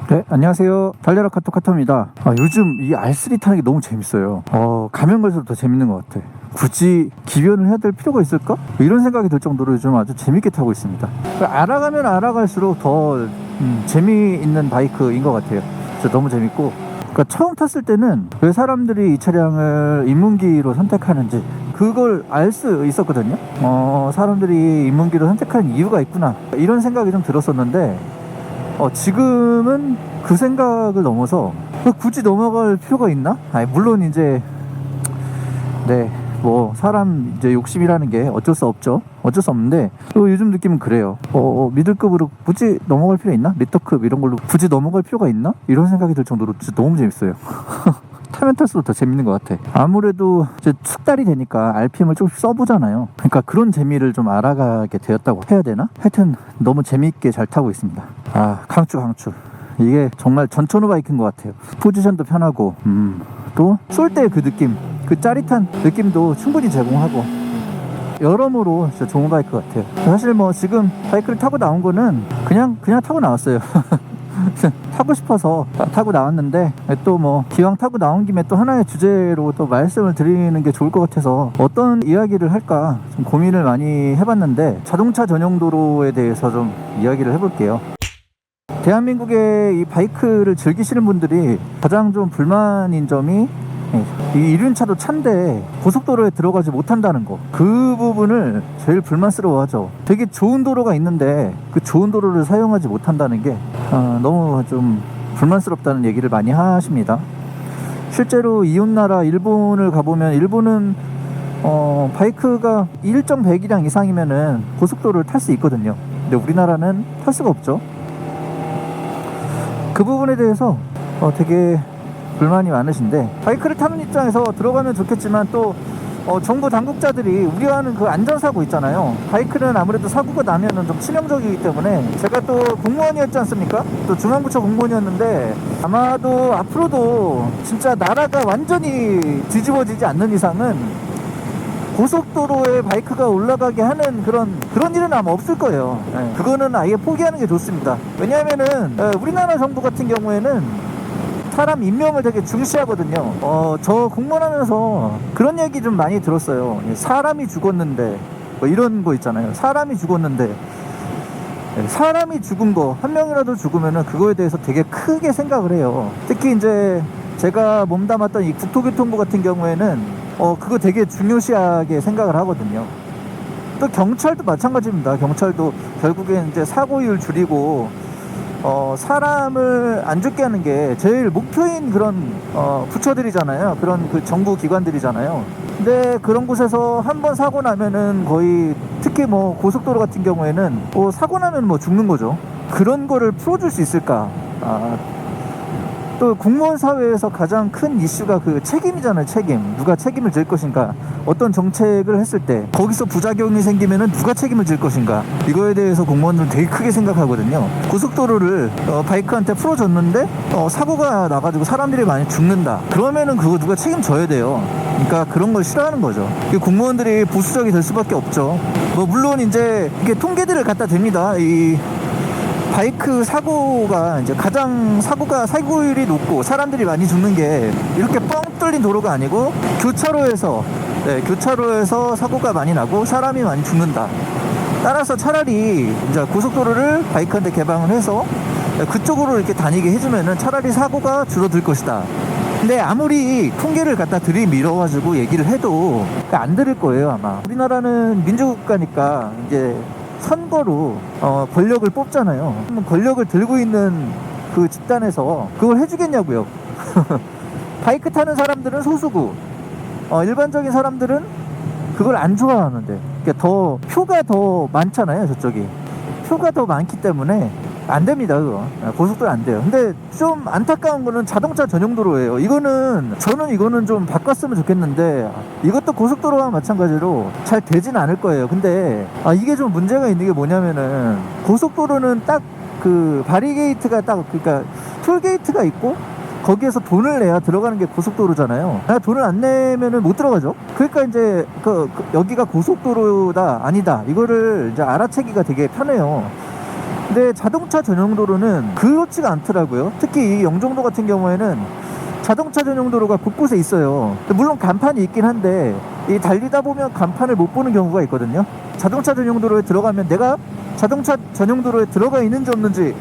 네, 안녕하세요. 달려라 카토카토입니다. 요즘 이 R3 타는 게 너무 재밌어요. 가면 갈수록 더 재밌는 것 같아. 굳이 기변을 해야 될 필요가 있을까? 이런 생각이 들 정도로 요즘 아주 재밌게 타고 있습니다. 알아가면 알아갈수록 더 재미있는 바이크인 것 같아요. 진짜 너무 재밌고, 그러니까 처음 탔을 때는 왜 사람들이 이 차량을 입문기로 선택하는지 그걸 알 수 있었거든요. 사람들이 입문기로 선택하는 이유가 있구나, 이런 생각이 좀 들었었는데, 지금은 그 생각을 넘어서 굳이 넘어갈 필요가 있나? 물론 이제 뭐 사람 이제 욕심이라는 게 어쩔 수 없죠. 어쩔 수 없는데 또 요즘 느낌은 그래요. 미들급으로 굳이 넘어갈 필요 있나? 리터급 이런 걸로 굳이 넘어갈 필요가 있나? 이런 생각이 들 정도로 진짜 너무 재밌어요. 타면 탈수록 더 재밌는 것 같아. 아무래도 이제 숙달이 되니까 RPM을 조금씩 써보잖아요. 그러니까 그런 재미를 좀 알아가게 되었다고 해야 되나? 하여튼 너무 재밌게 잘 타고 있습니다. 강추. 이게 정말 전천후 바이크인 것 같아요. 포지션도 편하고, 또 쏠 때 그 느낌, 그 짜릿한 느낌도 충분히 제공하고, 여러모로 진짜 좋은 바이크 같아요. 사실 뭐 지금 바이크를 타고 나온 거는 그냥 타고 나왔어요. 타고 싶어서 타고 나왔는데, 또 뭐 기왕 타고 나온 김에 또 하나의 주제로 또 말씀을 드리는 게 좋을 것 같아서 어떤 이야기를 할까 좀 고민을 많이 해봤는데, 자동차 전용 도로에 대해서 좀 이야기를 해볼게요. 대한민국의 이 바이크를 즐기시는 분들이 가장 좀 불만인 점이, 이 이륜차도 차인데 고속도로에 들어가지 못한다는 거, 그 부분을 제일 불만스러워하죠. 되게 좋은 도로가 있는데 그 좋은 도로를 사용하지 못한다는 게 너무 좀 불만스럽다는 얘기를 많이 하십니다. 실제로 이웃나라 일본을 가보면, 일본은 바이크가 일정 배기량 이상이면은 고속도로를 탈 수 있거든요. 근데 우리나라는 탈 수가 없죠. 그 부분에 대해서 되게 불만이 많으신데, 바이크를 타는 입장에서 들어가면 좋겠지만 또 정부 당국자들이 우려하는 그 안전사고 있잖아요. 바이크는 아무래도 사고가 나면은 좀 치명적이기 때문에, 제가 또 공무원이었지 않습니까? 또 중앙부처 공무원이었는데, 아마도 앞으로도 진짜 나라가 완전히 뒤집어지지 않는 이상은 고속도로에 바이크가 올라가게 하는 그런 일은 아마 없을 거예요. 그거는 아예 포기하는 게 좋습니다. 왜냐하면은 우리나라 정부 같은 경우에는 사람 인명을 되게 중시하거든요. 저 공무원하면서 그런 얘기 좀 많이 들었어요. 사람이 죽었는데, 뭐 이런 거 있잖아요. 사람이 죽었는데, 사람이 죽은 거 한 명이라도 죽으면은 그거에 대해서 되게 크게 생각을 해요. 특히 이제 제가 몸담았던 이 국토교통부 같은 경우에는 그거 되게 중요시하게 생각을 하거든요. 또 경찰도 마찬가지입니다. 경찰도 결국엔 이제 사고율 줄이고 사람을 안 죽게 하는 게 제일 목표인 그런 부처들이잖아요. 그런 그 정부 기관들이잖아요. 근데 그런 곳에서 한번 사고 나면은 거의, 특히 뭐 고속도로 같은 경우에는 사고 나면 뭐 죽는 거죠. 그런 거를 풀어줄 수 있을까? 또 공무원 사회에서 가장 큰 이슈가 그 책임이잖아요. 책임. 누가 책임을 질 것인가? 어떤 정책을 했을 때 거기서 부작용이 생기면은 누가 책임을 질 것인가? 이거에 대해서 공무원들은 되게 크게 생각하거든요. 고속도로를 바이크한테 풀어줬는데 사고가 나가지고 사람들이 많이 죽는다. 그러면은 그거 누가 책임져야 돼요. 그러니까 그런 걸 싫어하는 거죠. 공무원들이 보수적이 될 수밖에 없죠. 뭐 물론 이제 이게 통계들을 갖다 댑니다. 이 바이크 사고가 이제 가장 사고율이 높고 사람들이 많이 죽는 게 이렇게 뻥 뚫린 도로가 아니고 교차로에서 사고가 많이 나고 사람이 많이 죽는다. 따라서 차라리 이제 고속도로를 바이크한테 개방을 해서 그쪽으로 이렇게 다니게 해주면은 차라리 사고가 줄어들 것이다. 근데 아무리 통계를 갖다 들이밀어가지고 얘기를 해도 안 들을 거예요, 아마. 우리나라는 민주국가니까 이제 선거로 권력을 뽑잖아요. 권력을 들고 있는 그 집단에서 그걸 해주겠냐고요. 바이크 타는 사람들은 소수고, 일반적인 사람들은 그걸 안 좋아하는데, 그러니까 표가 더 많잖아요. 저쪽이 표가 더 많기 때문에 안 됩니다. 그거 고속도로 안 돼요. 근데 좀 안타까운 거는 자동차 전용 도로예요. 저는 이거는 좀 바꿨으면 좋겠는데, 이것도 고속도로와 마찬가지로 잘 되진 않을 거예요. 근데 이게 좀 문제가 있는 게 뭐냐면은, 고속도로는 딱 그 바리게이트가 그러니까 톨게이트가 있고 거기에서 돈을 내야 들어가는 게 고속도로잖아요. 돈을 안 내면은 못 들어가죠. 그러니까 이제 여기가 고속도로다 아니다, 이거를 이제 알아채기가 되게 편해요. 근데 자동차 전용 도로는 그렇지가 않더라고요. 특히 이 영종도 같은 경우에는 자동차 전용 도로가 곳곳에 있어요. 물론 간판이 있긴 한데 이 달리다 보면 간판을 못 보는 경우가 있거든요. 자동차 전용 도로에 들어가면 내가 자동차 전용 도로에 들어가 있는지 없는지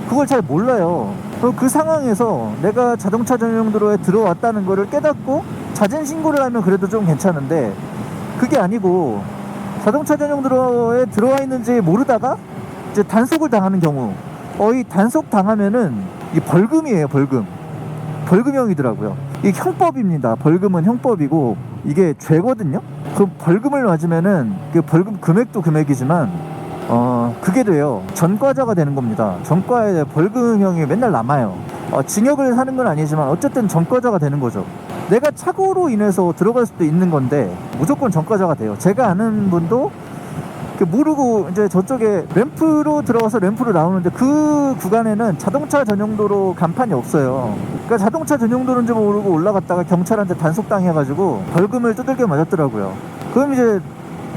그걸 잘 몰라요. 그 상황에서 내가 자동차 전용 도로에 들어왔다는 거를 깨닫고 자진 신고를 하면 그래도 좀 괜찮은데, 그게 아니고 자동차 전용 도로에 들어와 있는지 모르다가 이제 단속을 당하는 경우, 이 단속 당하면은 이 벌금이에요. 벌금형이더라고요. 이게 형법입니다. 벌금은 형법이고 이게 죄거든요. 그 벌금을 맞으면은 그 벌금 금액도 금액이지만 그게 돼요. 전과자가 되는 겁니다. 전과에 벌금형이 맨날 남아요. 징역을 사는 건 아니지만 어쨌든 전과자가 되는 거죠. 내가 착오로 인해서 들어갈 수도 있는 건데 무조건 전과자가 돼요. 제가 아는 분도 모르고 이제 저쪽에 램프로 들어가서 램프로 나오는데 그 구간에는 자동차 전용도로 간판이 없어요. 그러니까 자동차 전용도로인지 모르고 올라갔다가 경찰한테 단속당해가지고 벌금을 두들겨 맞았더라고요. 그럼 이제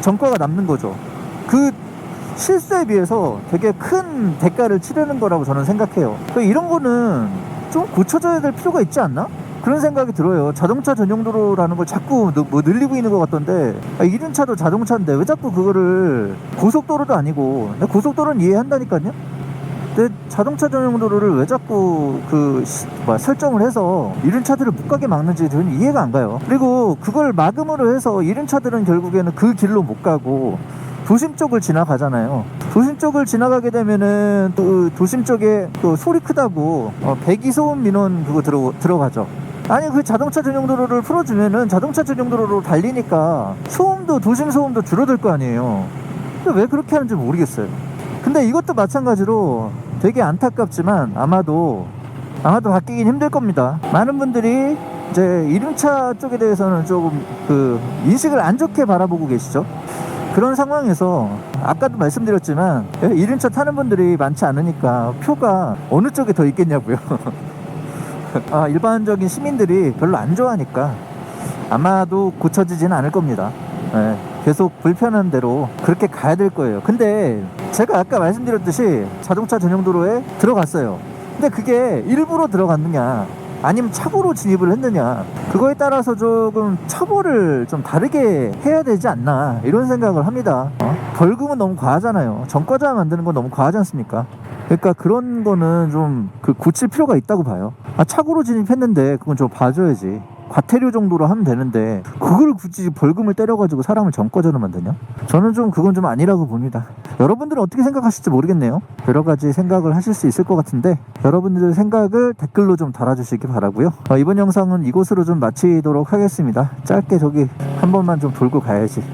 전과가 남는 거죠. 그 실수에 비해서 되게 큰 대가를 치르는 거라고 저는 생각해요. 이런 거는 좀 고쳐져야 될 필요가 있지 않나? 그런 생각이 들어요. 자동차 전용도로라는 걸 자꾸 뭐 늘리고 있는 것 같던데, 이륜차도 자동차인데 왜 자꾸 그거를, 고속도로도 아니고, 고속도로는 이해한다니까요. 근데 자동차 전용도로를 왜 자꾸 설정을 해서 이륜차들을 못 가게 막는지 저는 이해가 안 가요. 그리고 그걸 막음으로 해서 이륜차들은 결국에는 그 길로 못 가고 도심 쪽을 지나가잖아요. 도심 쪽을 지나가게 되면은 또 도심 쪽에 또 소리 크다고 배기소음 민원 그거 들어가죠. 아니 그 자동차 전용 도로를 풀어주면은 자동차 전용 도로로 달리니까 소음도, 도심 소음도 줄어들 거 아니에요. 근데 왜 그렇게 하는지 모르겠어요. 근데 이것도 마찬가지로 되게 안타깝지만 아마도 바뀌긴 힘들 겁니다. 많은 분들이 이제 이륜차 쪽에 대해서는 조금 인식을 안 좋게 바라보고 계시죠. 그런 상황에서 아까도 말씀드렸지만 이륜차 타는 분들이 많지 않으니까 표가 어느 쪽에 더 있겠냐고요. 일반적인 시민들이 별로 안 좋아하니까 아마도 고쳐지지는 않을 겁니다. 계속 불편한 대로 그렇게 가야 될 거예요. 근데 제가 아까 말씀드렸듯이 자동차 전용 도로에 들어갔어요. 근데 그게 일부러 들어갔느냐 아니면 착오로 진입을 했느냐, 그거에 따라서 조금 처벌을 좀 다르게 해야 되지 않나 이런 생각을 합니다. 벌금은 너무 과하잖아요. 전과자 만드는 건 너무 과하지 않습니까? 그러니까 그런 거는 좀 고칠 필요가 있다고 봐요. 착오로 진입했는데 그건 좀 봐줘야지. 과태료 정도로 하면 되는데 그걸 굳이 벌금을 때려가지고 사람을 전과자로 만드냐? 저는 좀 그건 좀 아니라고 봅니다. 여러분들은 어떻게 생각하실지 모르겠네요. 여러 가지 생각을 하실 수 있을 것 같은데 여러분들 생각을 댓글로 좀 달아주시기 바라고요. 이번 영상은 이곳으로 좀 마치도록 하겠습니다. 짧게 저기 한 번만 좀 돌고 가야지.